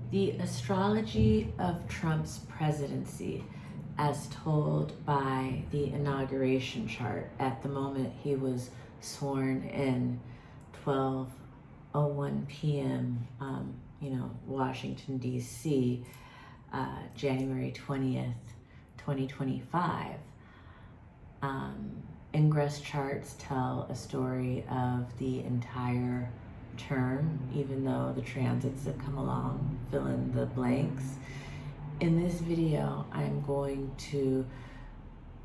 The astrology of Trump's presidency, as told by the inauguration chart at the moment he was sworn in, 12:01 p.m., Washington, D.C., January 20th, 2025. Ingress charts tell a story of the entire term, even though the transits that come along fill in the blanks. In this video, I'm going to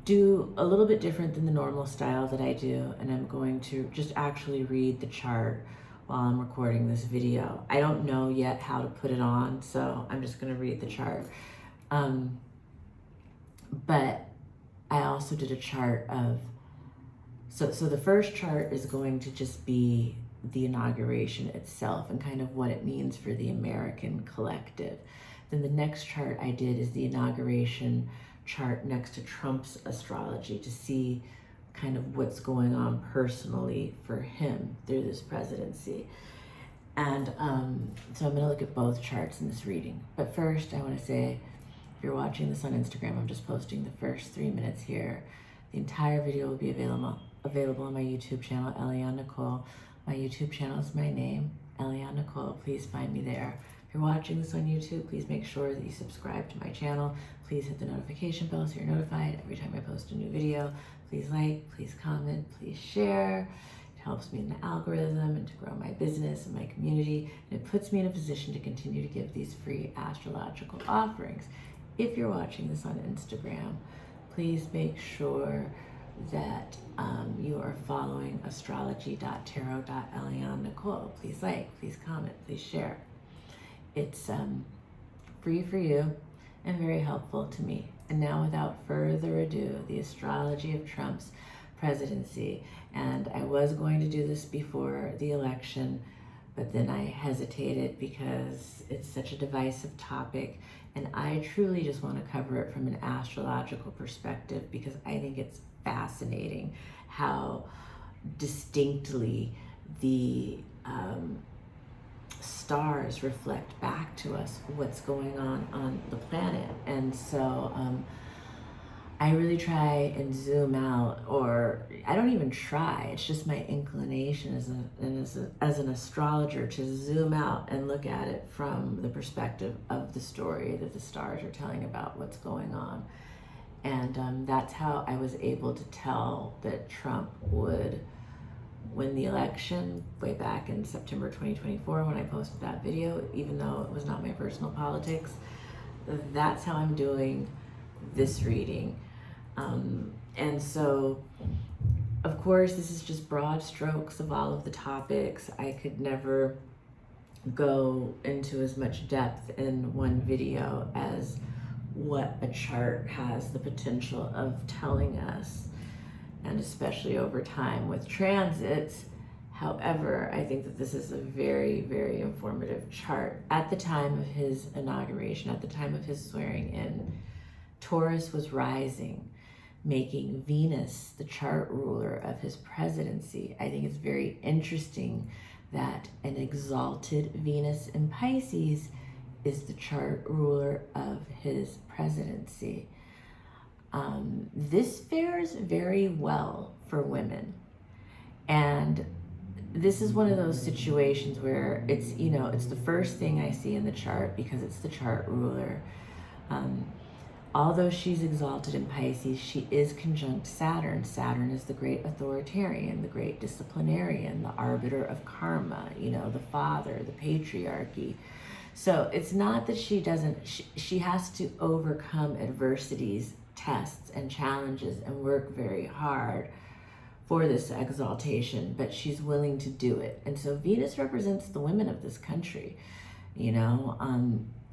do a little bit different than the normal style that I do, and I'm going to just actually read the chart while I'm recording this video. I don't know yet how to put it on, so I'm just going to read the chart. But I also did a chart of, so the first chart is going to just be the inauguration itself and kind of what it means for the American collective. Then the next chart I did is the inauguration chart next to Trump's astrology to see kind of what's going on personally for him through this presidency. And so I'm going to look at both charts in this reading. But first, I want to say, if you're watching this on Instagram, I'm just posting the first 3 minutes here. The entire video will be available on my YouTube channel, Eliane Nicole. My YouTube channel is my name, Eliane Nicole. Please find me there. If you're watching this on YouTube, please make sure that you subscribe to my channel. Please hit the notification bell so you're notified every time I post a new video. Please like, please comment, please share. It helps me in the algorithm and to grow my business and my community. And it puts me in a position to continue to give these free astrological offerings. If you're watching this on Instagram, please make sure that you are following astrology.tarot.Eliane Nicole. Please like, please comment, please share. It's free for you and very helpful to me. And now, without further ado, the astrology of Trump's presidency. And I was going to do this before the election, but then I hesitated because it's such a divisive topic. And I truly just want to cover it from an astrological perspective because I think it's fascinating how distinctly the stars reflect back to us what's going on the planet. And so I really try and zoom out, or I don't even try, it's just my inclination as an astrologer to zoom out and look at it from the perspective of the story that the stars are telling about what's going on. And that's how I was able to tell that Trump would win the election way back in September 2024 when I posted that video, even though it was not my personal politics. That's how I'm doing this reading. And so, of course, this is just broad strokes of all of the topics. I could never go into as much depth in one video as what a chart has the potential of telling us, and especially over time with transits. However, I think that this is a very, very informative chart. At the time of his inauguration, at the time of his swearing in, Taurus was rising, making Venus the chart ruler of his presidency. I think it's very interesting that an exalted Venus in Pisces is the chart ruler of his presidency. This fares very well for women. And this is one of those situations where it's the first thing I see in the chart because it's the chart ruler. Although she's exalted in Pisces, she is conjunct Saturn. Saturn is the great authoritarian, the great disciplinarian, the arbiter of karma, the father, the patriarchy. So it's not that she has to overcome adversities, tests, and challenges and work very hard for this exaltation, but she's willing to do it. And so Venus represents the women of this country,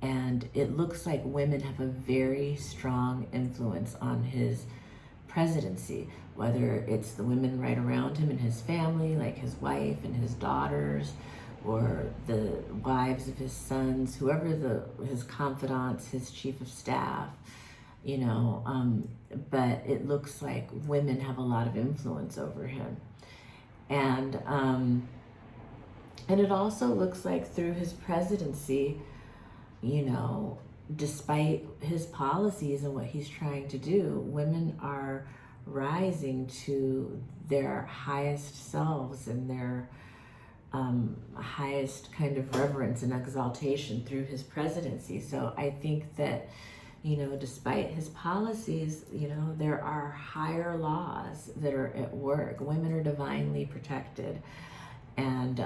and it looks like women have a very strong influence on his presidency, whether it's the women right around him and his family, like his wife and his daughters, or the wives of his sons, whoever his confidants, his chief of staff, but it looks like women have a lot of influence over him. And it also looks like through his presidency, you know, despite his policies and what he's trying to do, women are rising to their highest selves and their highest kind of reverence and exaltation through his presidency. So I think that, you know, despite his policies, you know, there are higher laws that are at work. Women are divinely protected. And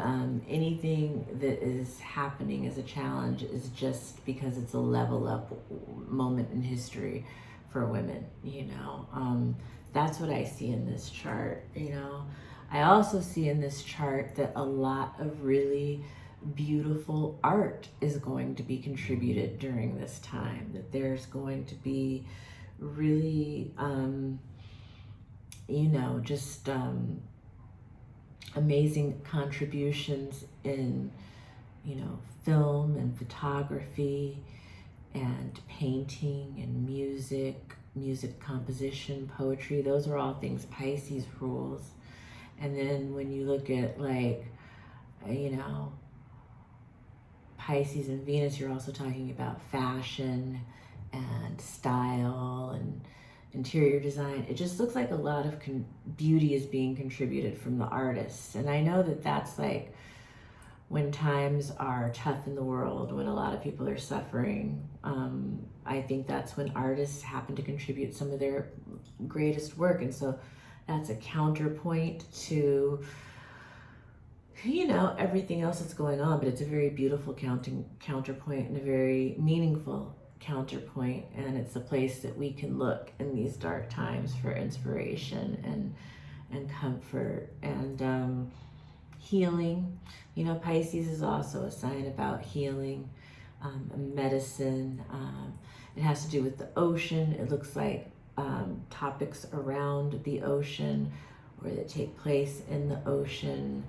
anything that is happening as a challenge is just because it's a level up moment in history for women, you know. That's what I see in this chart, you know. I also see in this chart that a lot of really beautiful art is going to be contributed during this time, that there's going to be really, you know, just amazing contributions in, you know, film and photography and painting and music composition, poetry. Those are all things Pisces rules. And then when you look at, like, you know, Pisces and Venus, you're also talking about fashion and style and interior design. It just looks like a lot of beauty is being contributed from the artists. And I know that that's like when times are tough in the world, when a lot of people are suffering. I think that's when artists happen to contribute some of their greatest work. And so that's a counterpoint to, you know, everything else that's going on, but it's a very beautiful counterpoint and a very meaningful counterpoint, and it's a place that we can look in these dark times for inspiration and comfort and healing. You know, Pisces is also a sign about healing, medicine. It has to do with the ocean. It looks like topics around the ocean or that take place in the ocean,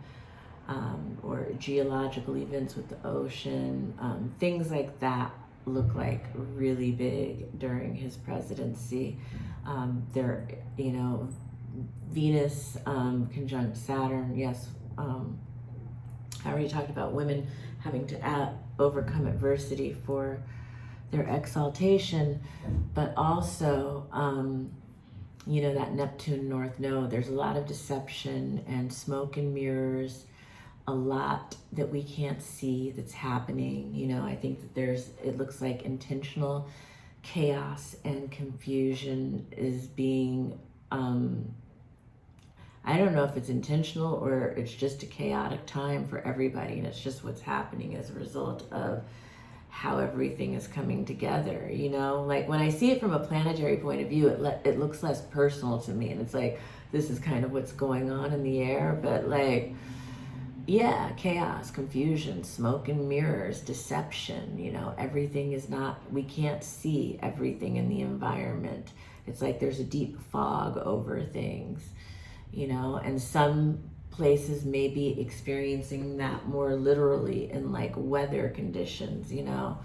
or geological events with the ocean, things like that look like really big during his presidency. There, you know, Venus conjunct Saturn. Yes, I already talked about women having to overcome adversity for their exaltation, but also, you know, that Neptune North Node, there's a lot of deception and smoke and mirrors, a lot that we can't see that's happening. You know, I think that it looks like intentional chaos and confusion is being, I don't know if it's intentional or it's just a chaotic time for everybody, and it's just what's happening as a result of how everything is coming together. You know, like when I see it from a planetary point of view, it looks less personal to me, and it's like, this is kind of what's going on in the air, but like, yeah, chaos, confusion, smoke and mirrors, deception, you know, everything is not, we can't see everything in the environment. It's like there's a deep fog over things, you know, and some places may be experiencing that more literally in like weather conditions, you know.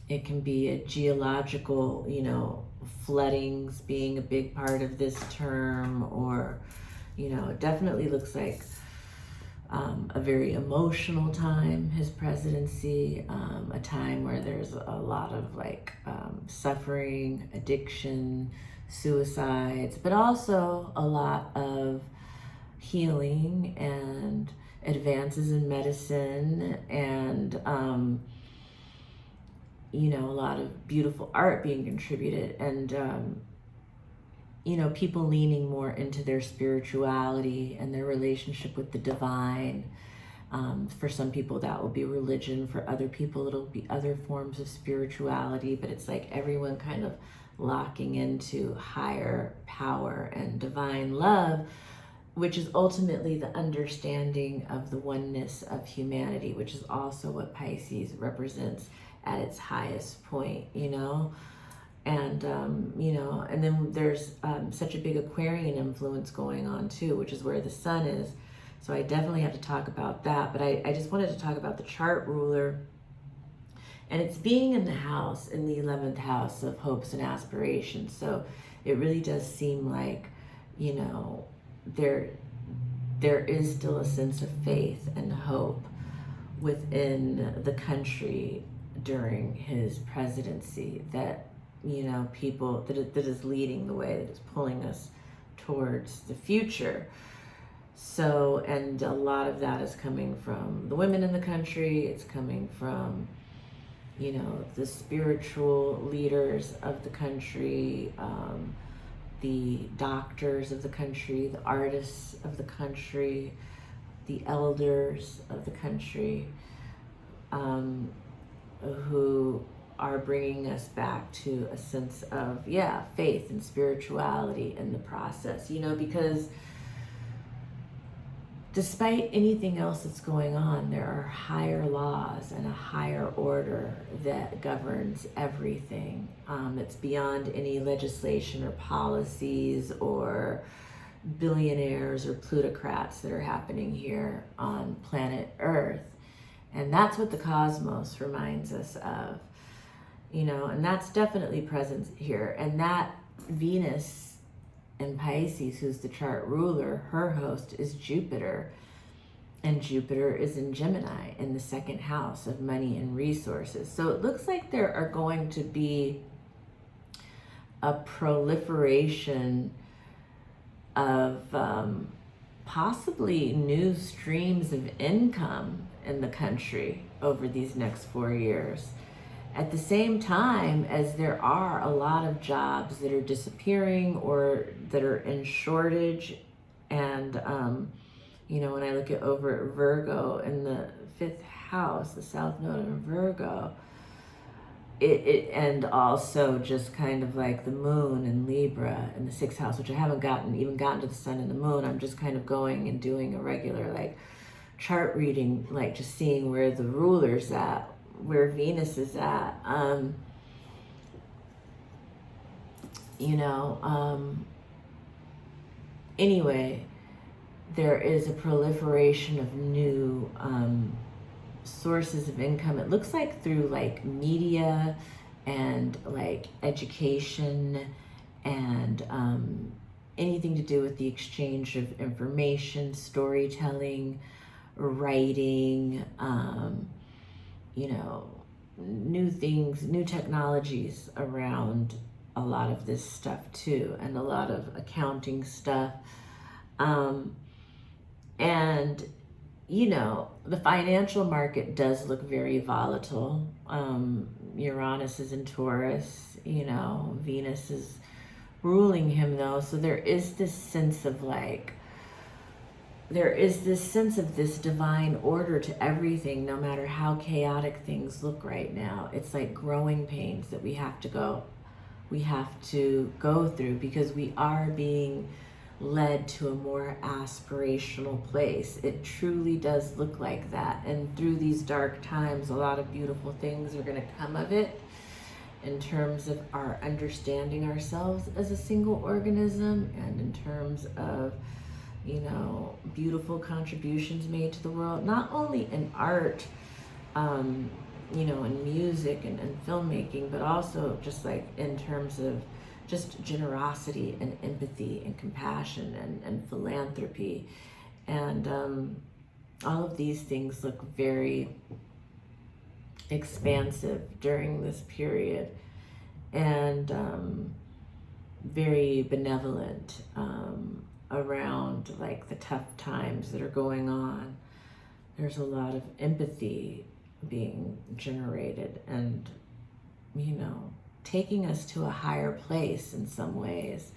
It can be a geological, you know, floodings being a big part of this term, or, you know, it definitely looks like a very emotional time, his presidency, a time where there's a lot of like suffering, addiction, suicides, but also a lot of healing and advances in medicine and, you know, a lot of beautiful art being contributed and, you know, people leaning more into their spirituality and their relationship with the divine. For some people that will be religion, for other people it'll be other forms of spirituality, but it's like everyone kind of locking into higher power and divine love, which is ultimately the understanding of the oneness of humanity, which is also what Pisces represents at its highest point, you know. And, you know, and then there's such a big Aquarian influence going on too, which is where the sun is. So I definitely have to talk about that. But I just wanted to talk about the chart ruler. And it's being in the house, in the 11th house of hopes and aspirations. So it really does seem like, you know, there is still a sense of faith and hope within the country during his presidency that, you know, people that is leading the way, that is pulling us towards the future. So, and a lot of that is coming from the women in the country. It's coming from, you know, the spiritual leaders of the country, the doctors of the country, the artists of the country, the elders of the country, who are bringing us back to a sense of, yeah, faith and spirituality in the process, you know, because despite anything else that's going on, there are higher laws and a higher order that governs everything. It's beyond any legislation or policies or billionaires or plutocrats that are happening here on planet Earth. And that's what the cosmos reminds us of, you know, and that's definitely present here. And that Venus in Pisces, who's the chart ruler, her host is Jupiter. And Jupiter is in Gemini in the second house of money and resources. So it looks like there are going to be a proliferation of possibly new streams of income in the country over these next 4 years. At the same time as there are a lot of jobs that are disappearing or that are in shortage. And, you know, when I look at over at Virgo in the 5th house, the South Node of Virgo, and also just kind of like the moon in Libra in the 6th house, which I haven't even gotten to the sun and the moon. I'm just kind of going and doing a regular like chart reading, like just seeing where the ruler's at, where Venus is at. You know, anyway, there is a proliferation of new sources of income. It looks like through like media and like education and anything to do with the exchange of information, storytelling, writing, you know, new things, new technologies around a lot of this stuff too, and a lot of accounting stuff. And, you know, the financial market does look very volatile. Uranus is in Taurus, you know, Venus is ruling him though. So there is this sense of like, there is this sense of this divine order to everything, no matter how chaotic things look right now. It's like growing pains that we have to go through, because we are being led to a more aspirational place. It truly does look like that. And through these dark times, a lot of beautiful things are going to come of it in terms of our understanding ourselves as a single organism, and in terms of, you know, beautiful contributions made to the world, not only in art, you know, in music and filmmaking, but also just like in terms of just generosity and empathy and compassion and philanthropy. And all of these things look very expansive during this period, and very benevolent around like the tough times that are going on. There's a lot of empathy being generated, and, you know, taking us to a higher place in some ways.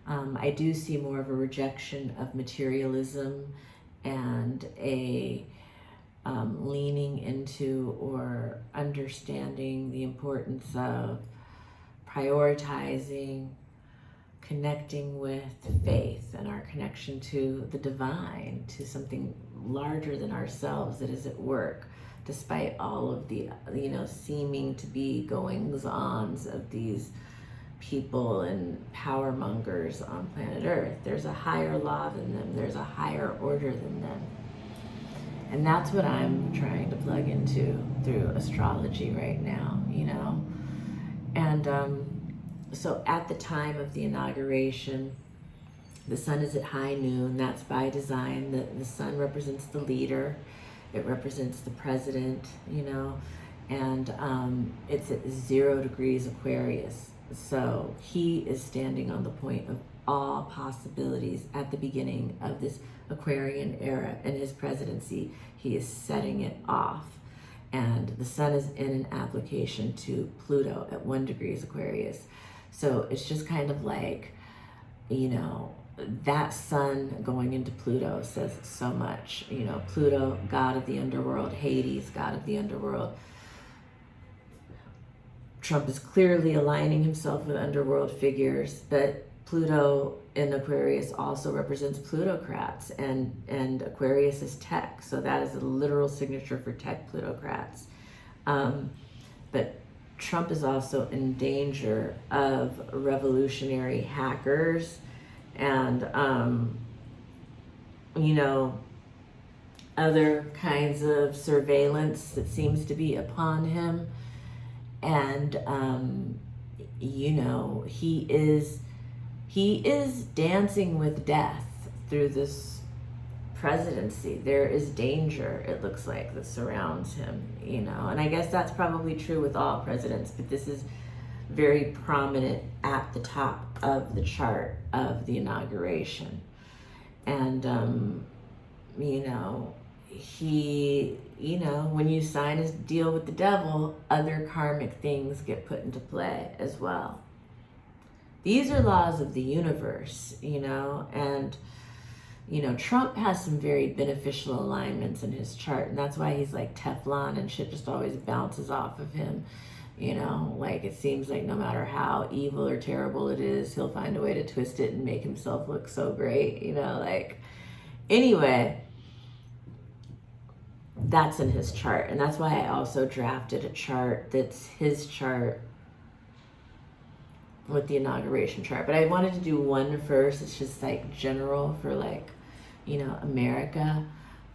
I do see more of a rejection of materialism and a leaning into or understanding the importance of prioritizing, connecting with faith and our connection to the divine, to something larger than ourselves that is at work, despite all of the, you know, seeming to be goings-ons of these people and power mongers on planet Earth. There's a higher law than them. There's a higher order than them. And that's what I'm trying to plug into through astrology right now, you know. And so at the time of the inauguration, the sun is at high noon. That's by design. The sun represents the leader. It represents the president, you know, and it's at 0 degrees Aquarius. So he is standing on the point of all possibilities at the beginning of this Aquarian era in his presidency. He is setting it off. And the sun is in an application to Pluto at 1 degrees Aquarius. So it's just kind of like, you know, that sun going into Pluto says so much. You know, Pluto, god of the underworld, Hades, god of the underworld. Trump is clearly aligning himself with underworld figures, but Pluto in Aquarius also represents plutocrats, and Aquarius is tech, so that is a literal signature for tech plutocrats. But Trump is also in danger of revolutionary hackers and, you know, other kinds of surveillance that seems to be upon him. And, you know, he is dancing with death through this presidency. There is danger, it looks like, that surrounds him, you know. And I guess that's probably true with all presidents, but this is very prominent at the top of the chart of the inauguration. And, you know, he, you know, when you sign a deal with the devil, other karmic things get put into play as well. These are laws of the universe, you know, and, you know, Trump has some very beneficial alignments in his chart, and that's why he's like Teflon and shit just always bounces off of him, you know, like it seems like no matter how evil or terrible it is, he'll find a way to twist it and make himself look so great, you know, like, anyway, that's in his chart, and that's why I also drafted a chart that's his chart with the inauguration chart. But I wanted to do one first. It's just like general for, like, you know, America.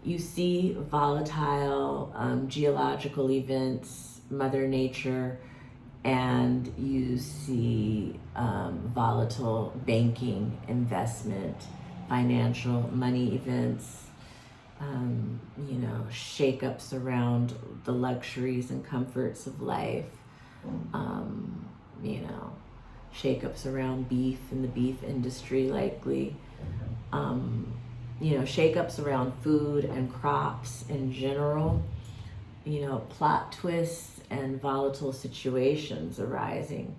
You see volatile geological events, Mother Nature, and you see volatile banking, investment, financial, money events, you know, shakeups around the luxuries and comforts of life, you know, shakeups around beef and the beef industry likely, you know, shakeups around food and crops in general, you know, plot twists and volatile situations arising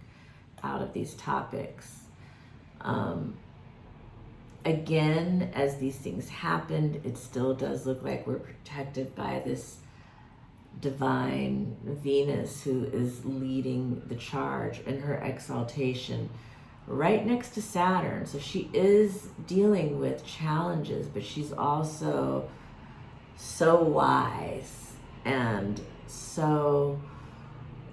out of these topics. Again, as these things happened, it still does look like we're protected by this divine Venus who is leading the charge in her exaltation right next to Saturn. So she is dealing with challenges, but she's also so wise and so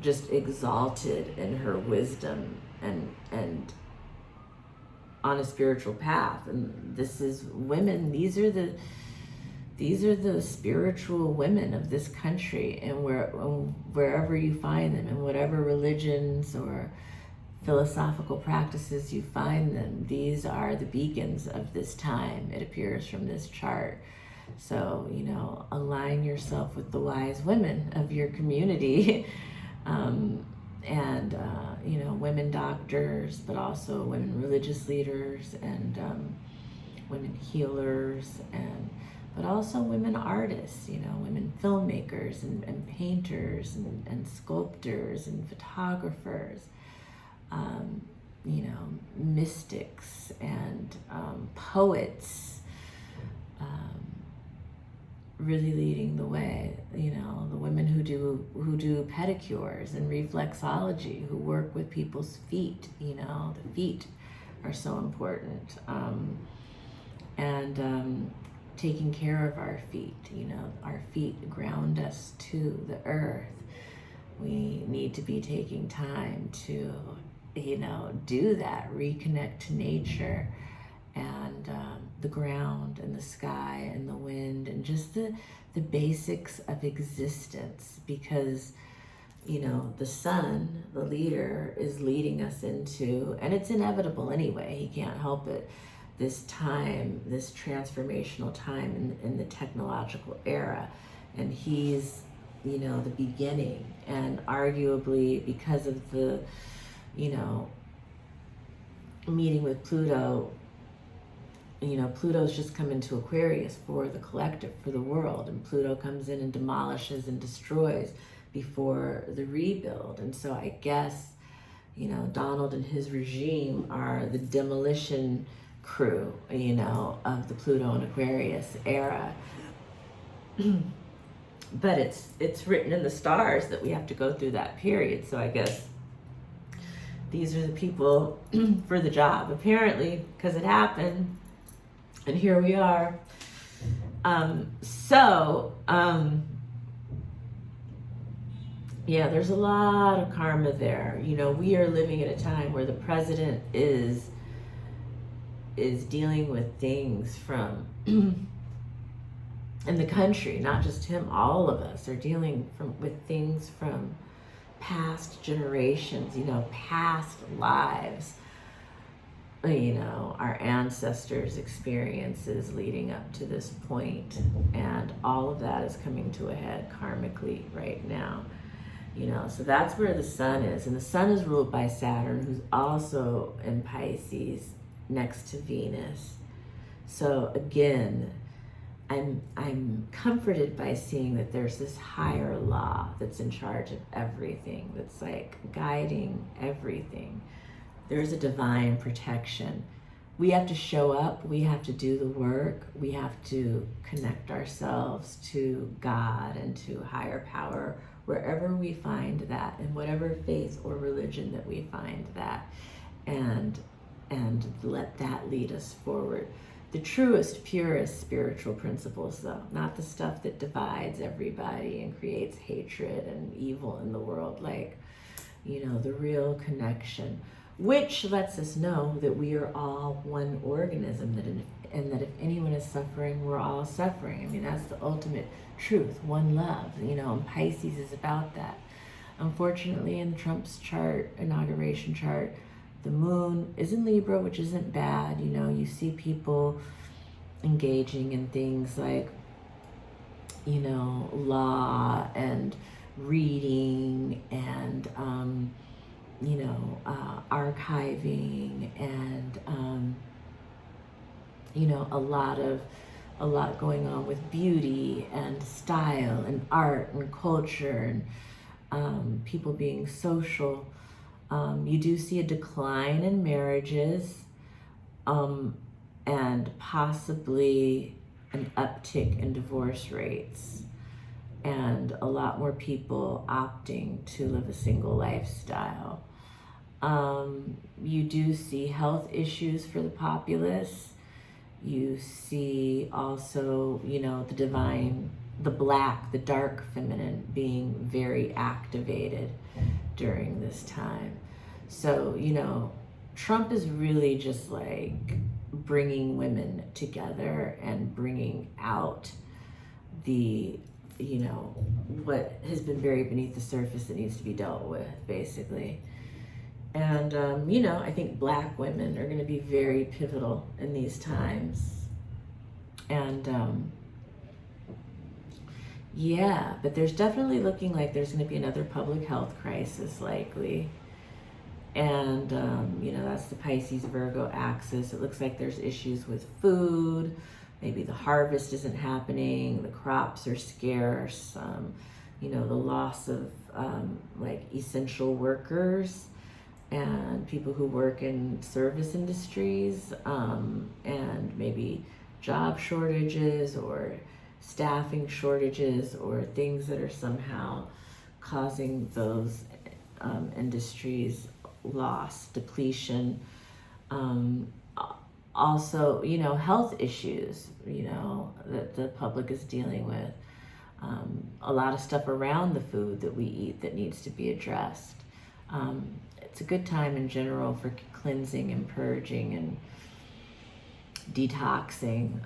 just exalted in her wisdom and on a spiritual path. And this is women, these are the spiritual women of this country, and wherever you find them, in whatever religions or philosophical practices you find them, these are the beacons of this time, it appears from this chart. So, you know, align yourself with the wise women of your community. And you know, women doctors, but also women religious leaders, and women healers, but also women artists, you know, women filmmakers and painters and sculptors and photographers, you know, mystics and poets, really leading the way, you know, the women who do pedicures and reflexology, who work with people's feet, you know, the feet are so important, and taking care of our feet, you know, our feet ground us to the earth. We need to be taking time to, you know, do that, reconnect to nature and the ground and the sky and the wind and just the basics of existence, because, you know, the sun, the leader, is leading us into, and it's inevitable anyway, he can't help it, this time, this transformational time in the technological era. and he's, you know, the beginning. And arguably, because of the, you know, meeting with Pluto, you know, Pluto's just come into Aquarius for the collective, for the world, and Pluto comes in and demolishes and destroys before the rebuild. And so I guess, you know, Donald and his regime are the demolition crew, you know, of the Pluto and Aquarius era. But it's written in the stars that we have to go through that period. So I guess these are the people for the job, apparently, because it happened, and here we are. Yeah, there's a lot of karma there. You know, we are living at a time where the president is dealing with things from in the country, not just him, all of us are dealing with things from past generations, you know, past lives, you know, our ancestors' experiences leading up to this point, and all of that is coming to a head karmically right now. You know, so that's where the sun is, and the sun is ruled by Saturn, who's also in Pisces next to Venus. So again, I'm comforted by seeing that there's this higher law that's in charge of everything, that's like guiding everything. There's a divine protection. We have to show up, we have to do the work, we have to connect ourselves to God and to higher power, wherever we find that, in whatever faith or religion that we find that, and let that lead us forward. The truest, purest spiritual principles, though, not the stuff that divides everybody and creates hatred and evil in the world, like, you know, the real connection, which lets us know that we are all one organism, and that if anyone is suffering, we're all suffering. I mean, that's the ultimate truth, one love, you know, and Pisces is about that. Unfortunately, in Trump's chart, inauguration chart, the moon is in Libra, which isn't bad. You know, you see people engaging in things like, you know, law and reading and, you know, archiving and, you know, a lot going on with beauty and style and art and culture and people being social. You do see a decline in marriages and possibly an uptick in divorce rates, and a lot more people opting to live a single lifestyle. You do see health issues for the populace. You see also, you know, the divine, the black, the dark feminine being very activated during this time. So, you know, Trump is really just like bringing women together and bringing out the, you know, what has been buried beneath the surface that needs to be dealt with, basically. And, you know, I think black women are going to be very pivotal in these times. And, yeah, but there's definitely looking like there's going to be another public health crisis, likely. And, you know, that's the Pisces-Virgo axis. It looks like there's issues with food. Maybe the harvest isn't happening. The crops are scarce. You know, the loss of, like, essential workers and people who work in service industries, and maybe job shortages or staffing shortages or things that are somehow causing those industries loss, depletion. Also, you know, health issues, you know, that the public is dealing with. A lot of stuff around the food that we eat that needs to be addressed. It's a good time in general for cleansing and purging and detoxing.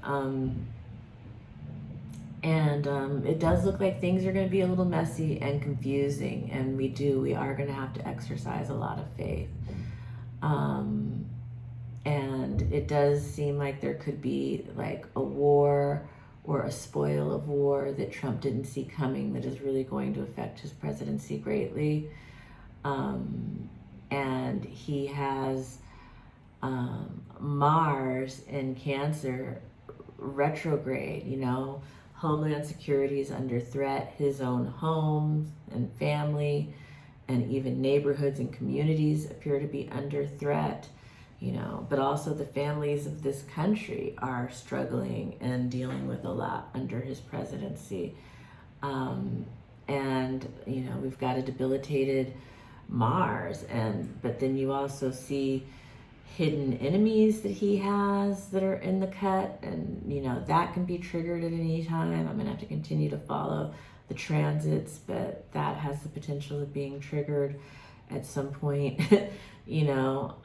It does look like things are going to be a little messy and confusing, and we are going to have to exercise a lot of faith. And it does seem like there could be like a war or a spoil of war that Trump didn't see coming that is really going to affect his presidency greatly. And he has Mars in Cancer retrograde, you know, Homeland Security is under threat, his own home and family and even neighborhoods and communities appear to be under threat, you know, but also the families of this country are struggling and dealing with a lot under his presidency. And, you know, we've got a debilitated Mars, but then you also see hidden enemies that he has that are in the cut, and you know that can be triggered at any time. I'm gonna have to continue to follow the transits, but that has the potential of being triggered at some point. you know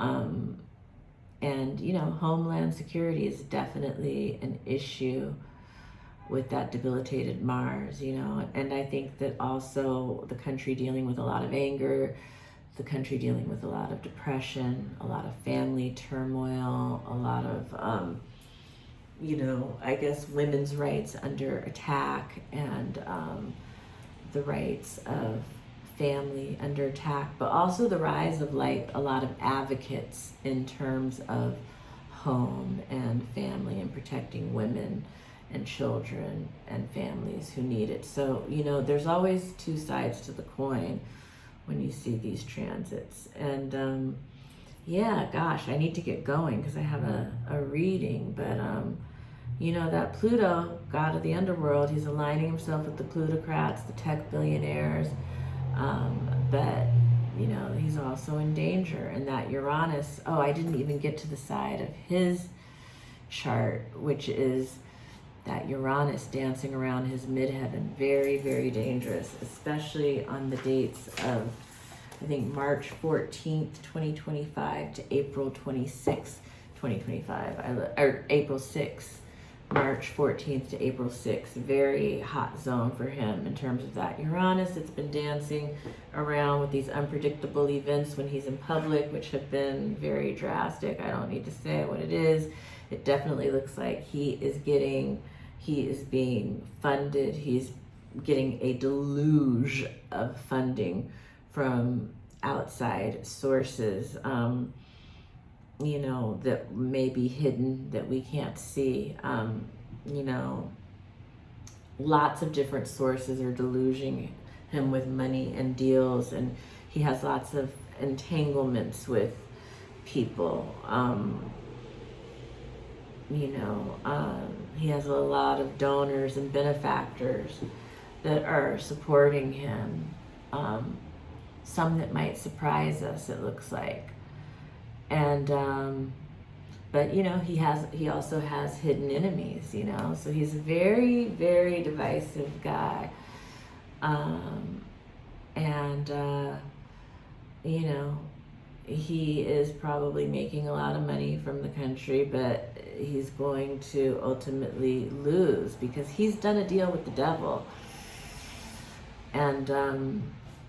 and you know, Homeland Security is definitely an issue with that debilitated Mars, you know, and I think that also the country dealing with a lot of anger, the country dealing with a lot of depression, a lot of family turmoil, a lot of, you know, I guess women's rights under attack, and the rights of family under attack, but also the rise of like a lot of advocates in terms of home and family and protecting women and children and families who need it. So, you know, there's always two sides to the coin when you see these transits. And yeah, gosh, I need to get going because I have a reading, but you know, that Pluto, god of the underworld, he's aligning himself with the plutocrats, the tech billionaires, but you know, he's also in danger. And that Uranus, oh, I didn't even get to the side of his chart, which is that Uranus dancing around his midheaven. Very, very dangerous, especially on the dates of, I think, March 14th, 2025 to April 26th, 2025, or April 6th, March 14th to April 6th. Very hot zone for him in terms of that Uranus. It's been dancing around with these unpredictable events when he's in public, which have been very drastic. I don't need to say what it is. It definitely looks like he is being funded. He's getting a deluge of funding from outside sources, you know, that may be hidden, that we can't see. You know, lots of different sources are deluging him with money and deals, and he has lots of entanglements with people. You know, he has a lot of donors and benefactors that are supporting him. Some that might surprise us, it looks like. And but you know, he also has hidden enemies, you know, so he's a very, very divisive guy. And you know, he is probably making a lot of money from the country, but he's going to ultimately lose because he's done a deal with the devil. And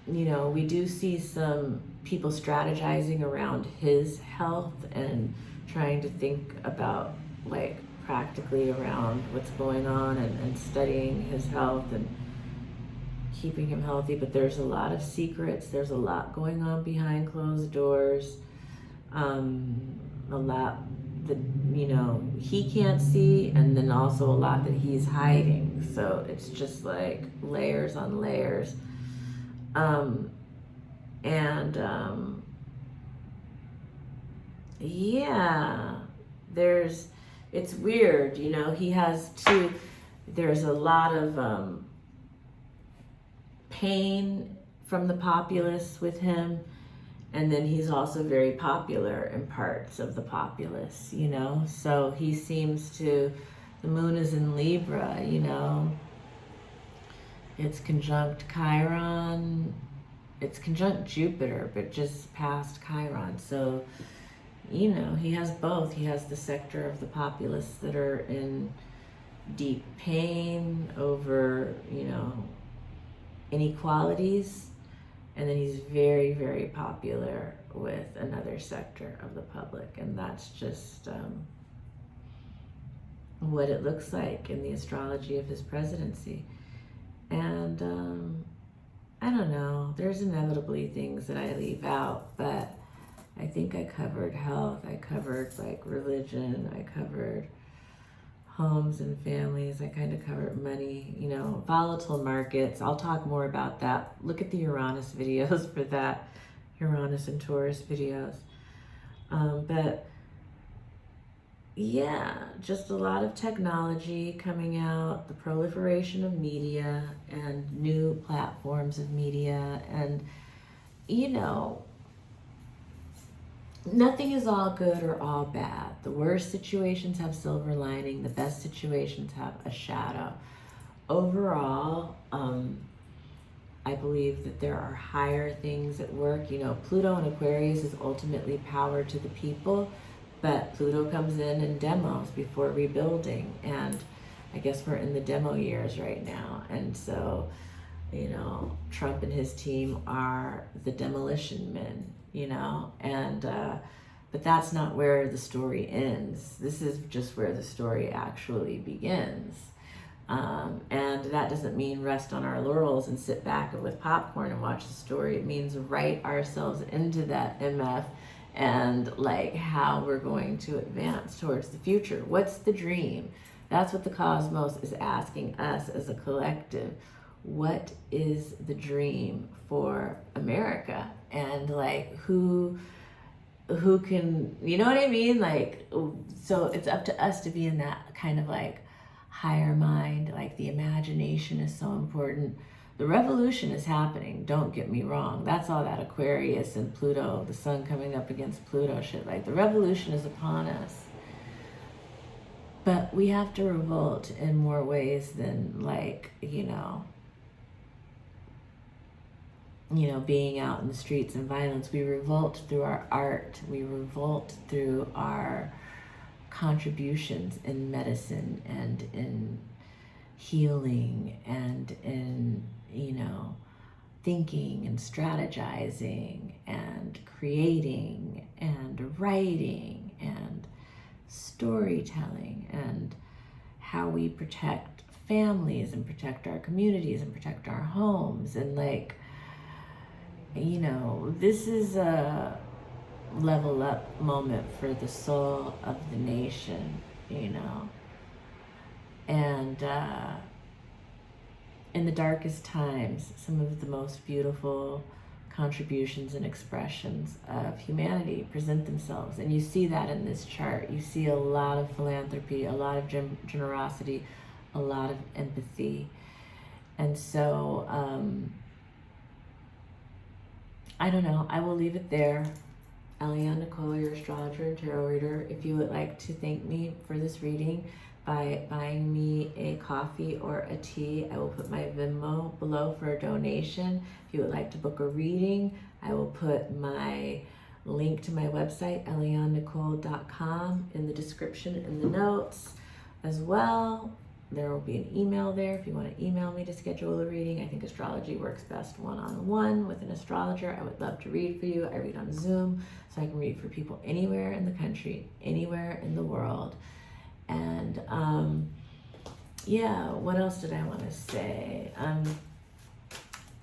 you know, we do see some people strategizing around his health and trying to think about, like, practically around what's going on, and studying his health and keeping him healthy. But there's a lot of secrets. There's a lot going on behind closed doors. A lot that, you know, he can't see, and then also a lot that he's hiding. So it's just like layers on layers. Yeah, it's weird, you know, there's a lot of pain from the populace with him, and then he's also very popular in parts of the populace, you know, so he seems to, the moon is in Libra, you know, it's conjunct Chiron, it's conjunct Jupiter, but just past Chiron. So, you know, he has both. He has the sector of the populace that are in deep pain over, you know, inequalities. And then he's very, very popular with another sector of the public. And that's just, what it looks like in the astrology of his presidency. And I don't know, there's inevitably things that I leave out, but I think I covered health, I covered like religion, I covered homes and families, I kind of covered money, you know, volatile markets. I'll talk more about that. Look at the Uranus videos for that, Uranus and Taurus videos. But yeah, just a lot of technology coming out, the proliferation of media and new platforms of media. And, you know, nothing is all good or all bad. The worst situations have silver lining. The best situations have a shadow. Overall, I believe that there are higher things at work. You know, Pluto in Aquarius is ultimately power to the people, but Pluto comes in demos before rebuilding. And I guess we're in the demo years right now. And so, you know, Trump and his team are the demolition men, you know, and, but that's not where the story ends. This is just where the story actually begins. And that doesn't mean rest on our laurels and sit back with popcorn and watch the story. It means write ourselves into that MF and like how we're going to advance towards the future. What's the dream? That's what the cosmos is asking us as a collective. What is the dream for America? And like who can, you know what I mean? Like, so it's up to us to be in that kind of like higher mind. Like the imagination is so important. The revolution is happening, don't get me wrong. That's all that Aquarius and Pluto, the sun coming up against Pluto shit. Like the revolution is upon us. But we have to revolt in more ways than like, you know, being out in the streets and violence. We revolt through our art. We revolt through our contributions in medicine and in healing and in, you know, thinking and strategizing and creating and writing and storytelling and how we protect families and protect our communities and protect our homes. And like, you know, this is a level up moment for the soul of the nation, you know. And in the darkest times, some of the most beautiful contributions and expressions of humanity present themselves. And you see that in this chart. You see a lot of philanthropy, a lot of generosity, a lot of empathy. And so, I don't know, I will leave it there. Eliane Nicole, your astrologer and tarot reader. If you would like to thank me for this reading by buying me a coffee or a tea, I will put my Venmo below for a donation. If you would like to book a reading, I will put my link to my website, elianenicole.com, in the description in the notes as well. There will be an email there if you want to email me to schedule a reading. I think astrology works best one-on-one with an astrologer. I would love to read for you. I read on Zoom, so I can read for people anywhere in the country, anywhere in the world. And yeah, what else did I want to say?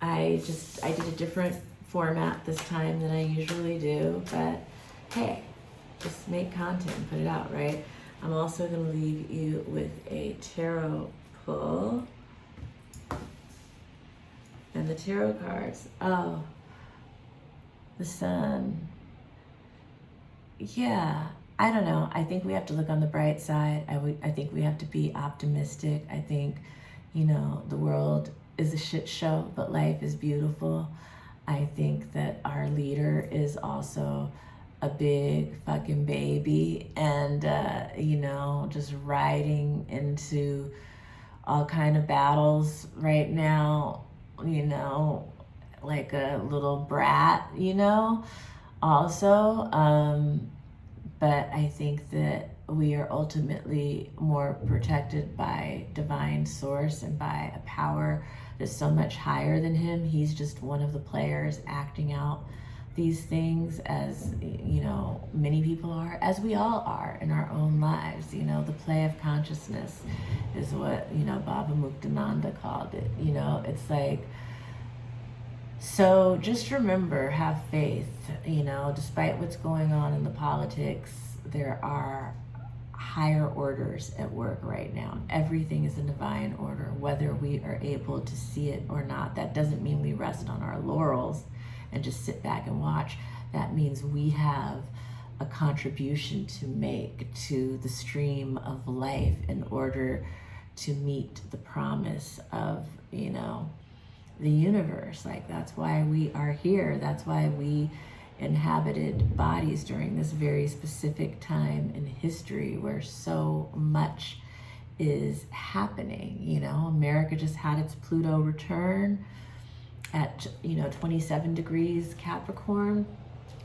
I did a different format this time than I usually do, but hey, just make content and put it out, right? I'm also going to leave you with a tarot pull. And the tarot cards, oh, the sun. Yeah, I don't know. I think we have to look on the bright side. I think we have to be optimistic. I think, you know, the world is a shit show, but life is beautiful. I think that our leader is also a big fucking baby and, you know, just riding into all kind of battles right now, you know, like a little brat, you know, also. But I think that we are ultimately more protected by divine source and by a power that's so much higher than him. He's just one of the players acting out these things as, you know, many people are, as we all are in our own lives. You know, the play of consciousness is what, you know, Baba Muktananda called it. You know, it's like, so just remember, have faith. You know, despite what's going on in the politics, there are higher orders at work right now. Everything is in divine order, whether we are able to see it or not. That doesn't mean we rest on our laurels and just sit back and watch. That means we have a contribution to make to the stream of life in order to meet the promise of, you know, the universe. Like, that's why we are here. That's why we inhabited bodies during this very specific time in history where so much is happening. You know, America just had its Pluto return at, you know, 27 degrees Capricorn.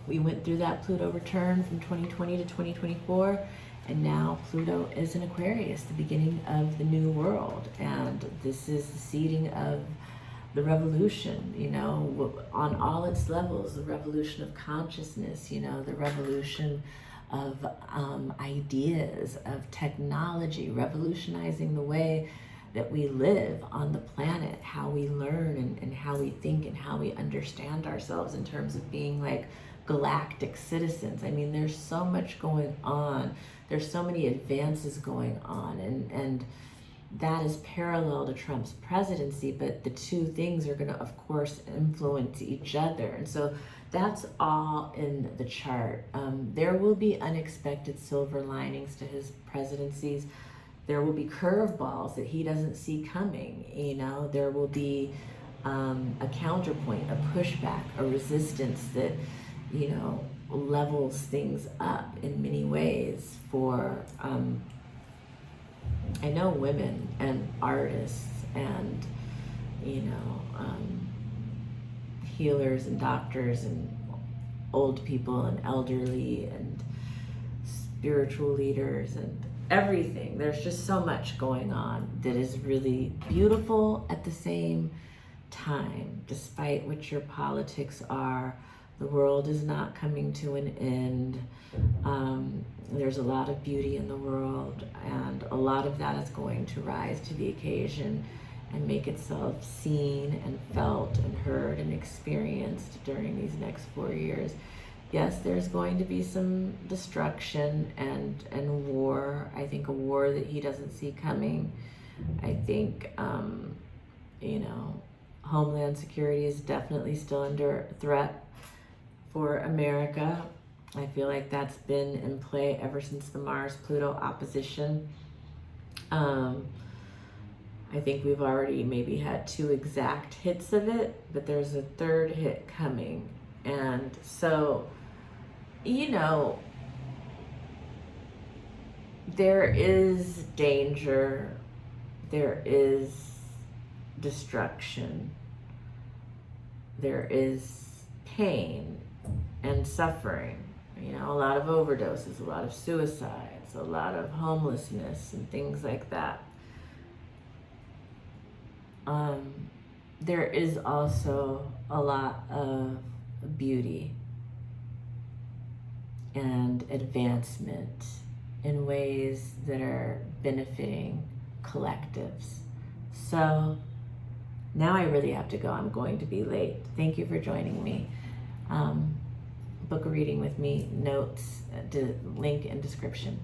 We went through that Pluto return from 2020 to 2024, and now Pluto is in Aquarius, the beginning of the new world. And this is the seeding of the revolution, you know, on all its levels, the revolution of consciousness, you know, the revolution of ideas, of technology, revolutionizing the way that we live on the planet, how we learn and how we think and how we understand ourselves in terms of being like galactic citizens. I mean, there's so much going on. There's so many advances going on, and that is parallel to Trump's presidency, but the two things are going to, of course, influence each other. And so that's all in the chart. There will be unexpected silver linings to his presidencies. There will be curveballs that he doesn't see coming. You know, there will be a counterpoint, a pushback, a resistance that, you know, levels things up in many ways for I know women and artists and, you know, healers and doctors and old people and elderly and spiritual leaders and everything. There's just so much going on that is really beautiful at the same time. Despite what your politics are, the world is not coming to an end. There's a lot of beauty in the world, and a lot of that is going to rise to the occasion and make itself seen and felt and heard and experienced during these next 4 years. Yes, there's going to be some destruction and war. I think a war that he doesn't see coming. I think, you know, Homeland Security is definitely still under threat for America. I feel like that's been in play ever since the Mars-Pluto opposition. I think we've already maybe had 2 exact hits of it, but there's a 3rd hit coming. And so, you know, there is danger, there is destruction, there is pain and suffering. You know, a lot of overdoses, a lot of suicides, a lot of homelessness and things like that. There is also a lot of beauty and advancement in ways that are benefiting collectives. So now I really have to go. I'm going to be late. Thank you for joining me. Book a reading with me, notes, link in description.